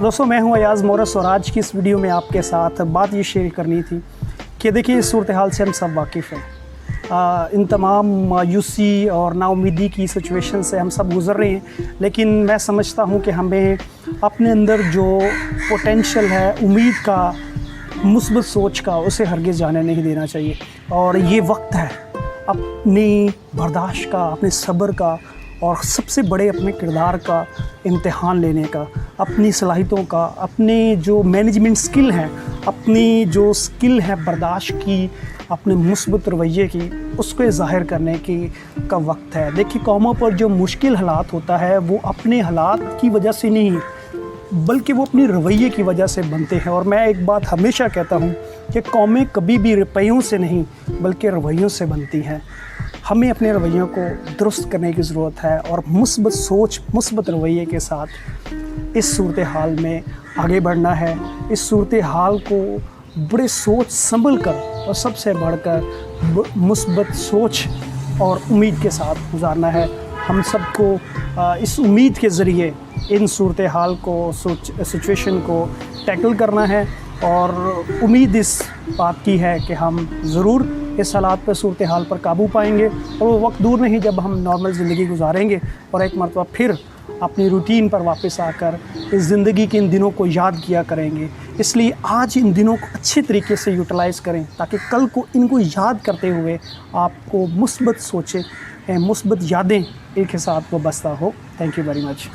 दोस्तों मैं हूं अयाज़ मोरस और आज की इस वीडियो में आपके साथ बात ये शेयर करनी थी कि देखिए इस सूरत हाल से हम सब वाकिफ़ हैं। इन तमाम मायूसी और नाउमीदी की सिचुएशन से हम सब गुज़र रहे हैं, लेकिन मैं समझता हूं कि हमें अपने अंदर जो पोटेंशियल है उम्मीद का, मुस्बत सोच का, उसे हरगिज़ जाने नहीं देना चाहिए। और ये वक्त है अपनी बर्दाश्त का, अपने सब्र का और सबसे बड़े अपने किरदार का इम्तिहान लेने का, अपनी सलाहियतों का, अपने जो मैनेजमेंट स्किल हैं, अपनी जो स्किल है बर्दाश्त की, अपने मुस्बत रवैये की, उसको ज़ाहिर करने का वक्त है। देखिए कौमों पर जो मुश्किल हालात होता है वो अपने हालात की वजह से नहीं बल्कि वो अपनी रवैये की वजह से बनते हैं। और मैं एक बात हमेशा कहता हूँ कि कौमें कभी भी रुपयों से नहीं बल्कि रवैयों से बनती हैं। हमें अपने रवैयों को दुरुस्त करने की ज़रूरत है और मुस्बत सोच, मुस्बत रवैये के साथ इस सूरत हाल में आगे बढ़ना है। इस सूरत हाल को बड़े सोच संभल कर और सबसे बढ़कर मुस्बत सोच और उम्मीद के साथ गुजारना है। हम सबको इस उम्मीद के ज़रिए इन सूरत हाल को, सिचुएशन को टैकल करना है। और उम्मीद इस बात की है कि हम ज़रूर इस हालात पर, सूरत हाल पर काबू पाएंगे और वो वक्त दूर नहीं जब हम नॉर्मल ज़िंदगी गुजारेंगे और एक मरतबा फिर अपनी रूटीन पर वापस आकर इस ज़िंदगी के इन दिनों को याद किया करेंगे। इसलिए आज इन दिनों को अच्छे तरीके से यूटिलाइज़ करें ताकि कल को इनको याद करते हुए आपको मुस्बत सोचें, मुस्बत यादें एक साथ वो बसता हो। Thank you very much.